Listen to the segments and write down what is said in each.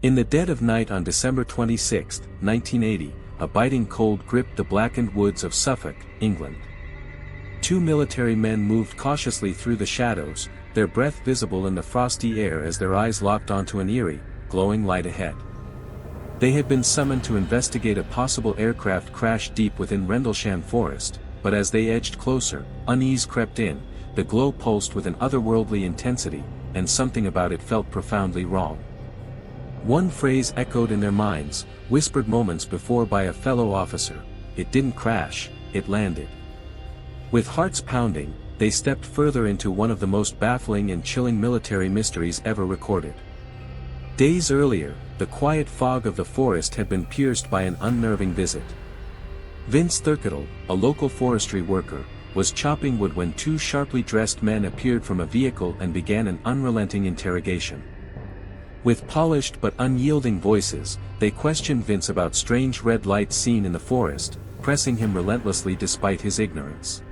In the dead of night on December 26, 1980, a biting cold gripped the blackened woods of Suffolk, England. Two military men moved cautiously through the shadows, their breath visible in the frosty air as their eyes locked onto an eerie, glowing light ahead. They had been summoned to investigate a possible aircraft crash deep within Rendlesham Forest, but as they edged closer, unease crept in, the glow pulsed with an otherworldly intensity, and something about it felt profoundly wrong. One phrase echoed in their minds, whispered moments before by a fellow officer: "It didn't crash, it landed." With hearts pounding, they stepped further into one of the most baffling and chilling military mysteries ever recorded. Days earlier, the quiet fog of the forest had been pierced by an unnerving visit. Vince Thurkettle, a local forestry worker, was chopping wood when two sharply dressed men appeared from a vehicle and began an unrelenting interrogation. With polished but unyielding voices, they questioned Vince about strange red lights seen in the forest, pressing him relentlessly despite his ignorance.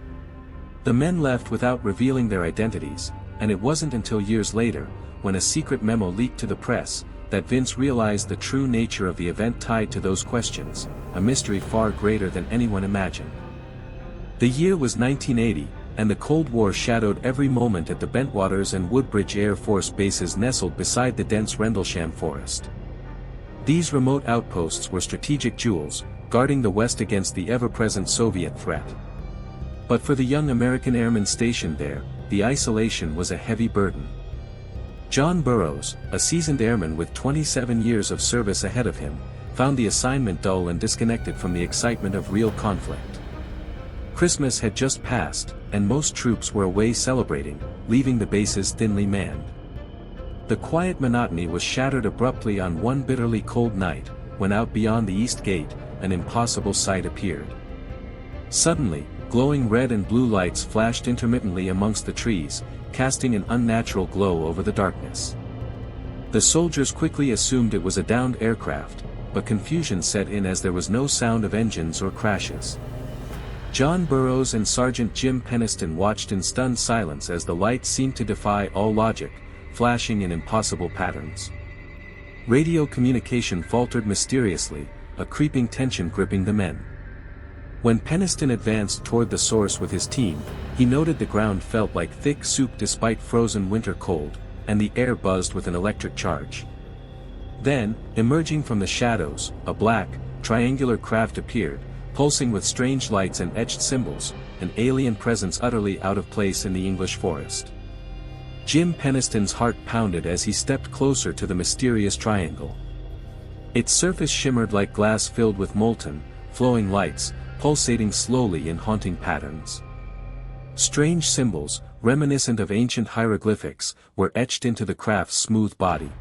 The men left without revealing their identities, and it wasn't until years later, when a secret memo leaked to the press, that Vince realized the true nature of the event tied to those questions, a mystery far greater than anyone imagined. The year was 1980, and the Cold War shadowed every moment at the Bentwaters and Woodbridge Air Force bases nestled beside the dense Rendlesham Forest. These remote outposts were strategic jewels, guarding the West against the ever-present Soviet threat. But for the young American airmen stationed there, the isolation was a heavy burden. John Burroughs, a seasoned airman with 27 years of service ahead of him, found the assignment dull and disconnected from the excitement of real conflict. Christmas had just passed, and most troops were away celebrating, leaving the bases thinly manned. The quiet monotony was shattered abruptly on one bitterly cold night, when out beyond the East Gate, an impossible sight appeared. Suddenly, glowing red and blue lights flashed intermittently amongst the trees, casting an unnatural glow over the darkness. The soldiers quickly assumed it was a downed aircraft, but confusion set in as there was no sound of engines or crashes. John Burroughs and Sergeant Jim Peniston watched in stunned silence as the lights seemed to defy all logic, flashing in impossible patterns. Radio communication faltered mysteriously, a creeping tension gripping the men. When Peniston advanced toward the source with his team, he noted the ground felt like thick soup despite frozen winter cold, and the air buzzed with an electric charge. Then, emerging from the shadows, a black, triangular craft appeared, pulsing with strange lights and etched symbols, an alien presence utterly out of place in the English forest. Jim Peniston's heart pounded as he stepped closer to the mysterious triangle. Its surface shimmered like glass filled with molten, flowing lights, pulsating slowly in haunting patterns. Strange symbols, reminiscent of ancient hieroglyphics, were etched into the craft's smooth body.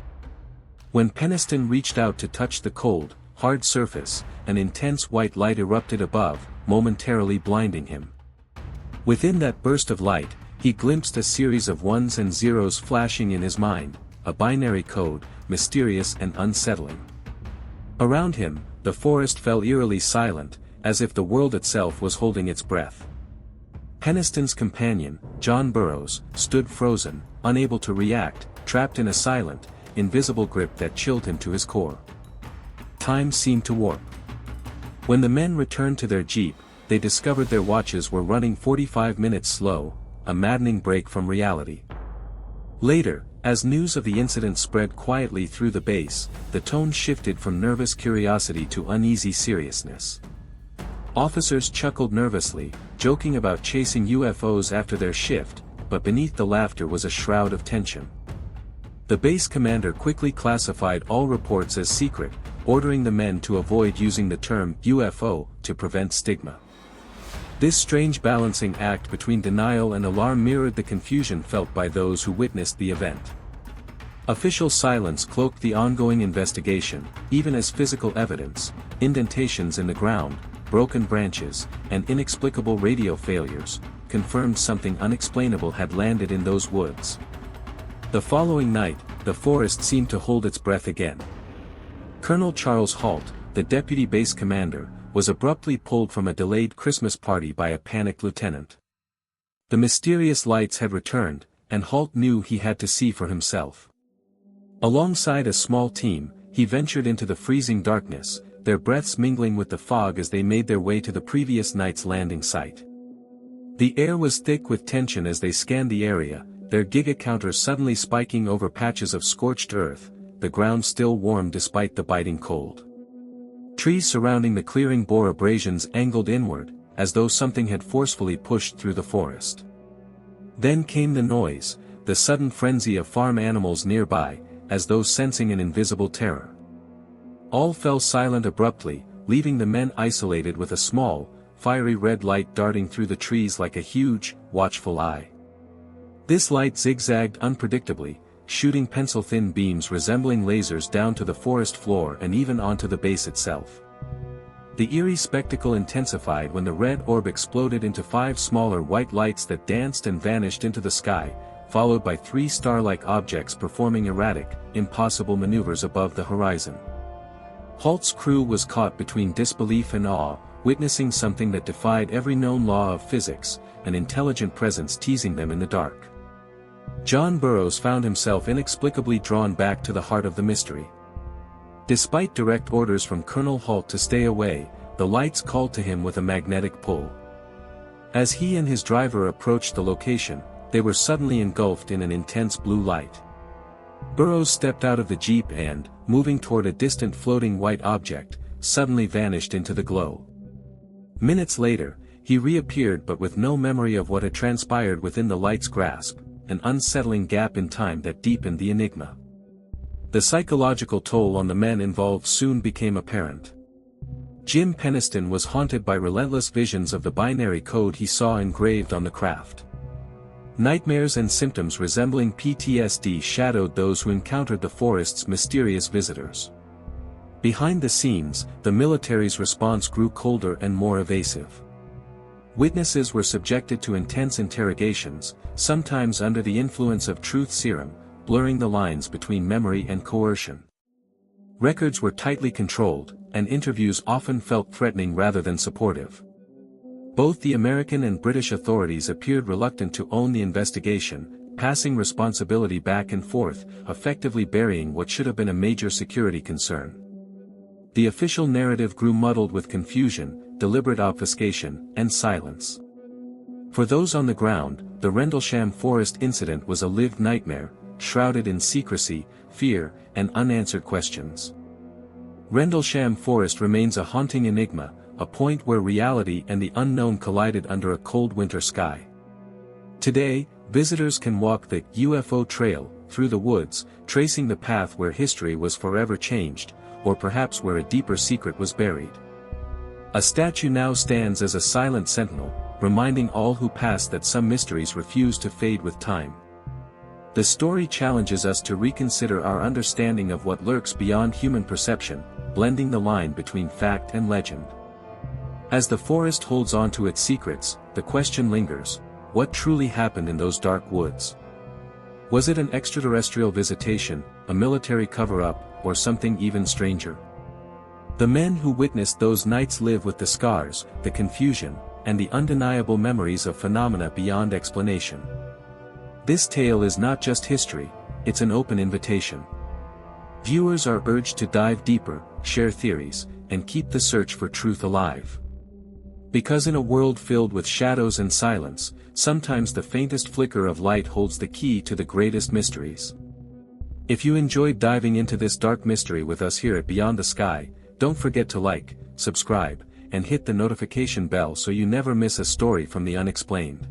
When Peniston reached out to touch the cold, hard surface, an intense white light erupted above, momentarily blinding him. Within that burst of light, he glimpsed a series of ones and zeros flashing in his mind, a binary code, mysterious and unsettling. Around him, the forest fell eerily silent, as if the world itself was holding its breath. Peniston's companion, John Burroughs, stood frozen, unable to react, trapped in a silent, invisible grip that chilled him to his core. Time seemed to warp. When the men returned to their jeep, they discovered their watches were running 45 minutes slow, a maddening break from reality. Later, as news of the incident spread quietly through the base, the tone shifted from nervous curiosity to uneasy seriousness. Officers chuckled nervously, joking about chasing UFOs after their shift, but beneath the laughter was a shroud of tension. The base commander quickly classified all reports as secret, ordering the men to avoid using the term UFO to prevent stigma. This strange balancing act between denial and alarm mirrored the confusion felt by those who witnessed the event. Official silence cloaked the ongoing investigation, even as physical evidence, indentations in the ground, broken branches, and inexplicable radio failures, confirmed something unexplainable had landed in those woods. The following night, the forest seemed to hold its breath again. Colonel Charles Halt, the deputy base commander, was abruptly pulled from a delayed Christmas party by a panicked lieutenant. The mysterious lights had returned, and Halt knew he had to see for himself. Alongside a small team, he ventured into the freezing darkness, their breaths mingling with the fog as they made their way to the previous night's landing site. The air was thick with tension as they scanned the area, their Giga counter suddenly spiking over patches of scorched earth, the ground still warm despite the biting cold. Trees surrounding the clearing bore abrasions angled inward, as though something had forcefully pushed through the forest. Then came the noise, the sudden frenzy of farm animals nearby, as though sensing an invisible terror. All fell silent abruptly, leaving the men isolated with a small, fiery red light darting through the trees like a huge, watchful eye. This light zigzagged unpredictably, shooting pencil-thin beams resembling lasers down to the forest floor and even onto the base itself. The eerie spectacle intensified when the red orb exploded into 5 smaller white lights that danced and vanished into the sky, followed by 3 star-like objects performing erratic, impossible maneuvers above the horizon. Halt's crew was caught between disbelief and awe, witnessing something that defied every known law of physics, an intelligent presence teasing them in the dark. John Burroughs found himself inexplicably drawn back to the heart of the mystery. Despite direct orders from Colonel Halt to stay away, the lights called to him with a magnetic pull. As he and his driver approached the location, they were suddenly engulfed in an intense blue light. Burroughs stepped out of the jeep and, moving toward a distant floating white object, suddenly vanished into the glow. Minutes later, he reappeared but with no memory of what had transpired within the light's grasp, an unsettling gap in time that deepened the enigma. The psychological toll on the men involved soon became apparent. Jim Penniston was haunted by relentless visions of the binary code he saw engraved on the craft. Nightmares and symptoms resembling PTSD shadowed those who encountered the forest's mysterious visitors. Behind the scenes, the military's response grew colder and more evasive. Witnesses were subjected to intense interrogations, sometimes under the influence of truth serum, blurring the lines between memory and coercion. Records were tightly controlled, and interviews often felt threatening rather than supportive. Both the American and British authorities appeared reluctant to own the investigation, passing responsibility back and forth, effectively burying what should have been a major security concern. The official narrative grew muddled with confusion, deliberate obfuscation, and silence. For those on the ground, the Rendlesham Forest Incident was a lived nightmare, shrouded in secrecy, fear, and unanswered questions. Rendlesham Forest remains a haunting enigma, a point where reality and the unknown collided under a cold winter sky. Today, visitors can walk the UFO trail through the woods, tracing the path where history was forever changed, or perhaps where a deeper secret was buried. A statue now stands as a silent sentinel, reminding all who pass that some mysteries refuse to fade with time. The story challenges us to reconsider our understanding of what lurks beyond human perception, blending the line between fact and legend. As the forest holds on to its secrets, the question lingers: what truly happened in those dark woods? Was it an extraterrestrial visitation, a military cover-up, or something even stranger? The men who witnessed those nights live with the scars, the confusion, and the undeniable memories of phenomena beyond explanation. This tale is not just history, it's an open invitation. Viewers are urged to dive deeper, share theories, and keep the search for truth alive. Because in a world filled with shadows and silence, sometimes the faintest flicker of light holds the key to the greatest mysteries. If you enjoyed diving into this dark mystery with us here at Beyond the Sky, don't forget to like, subscribe, and hit the notification bell so you never miss a story from the unexplained.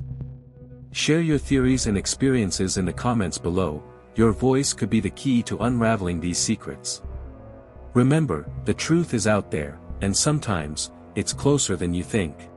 Share your theories and experiences in the comments below. Your voice could be the key to unraveling these secrets. Remember, the truth is out there, and sometimes, it's closer than you think.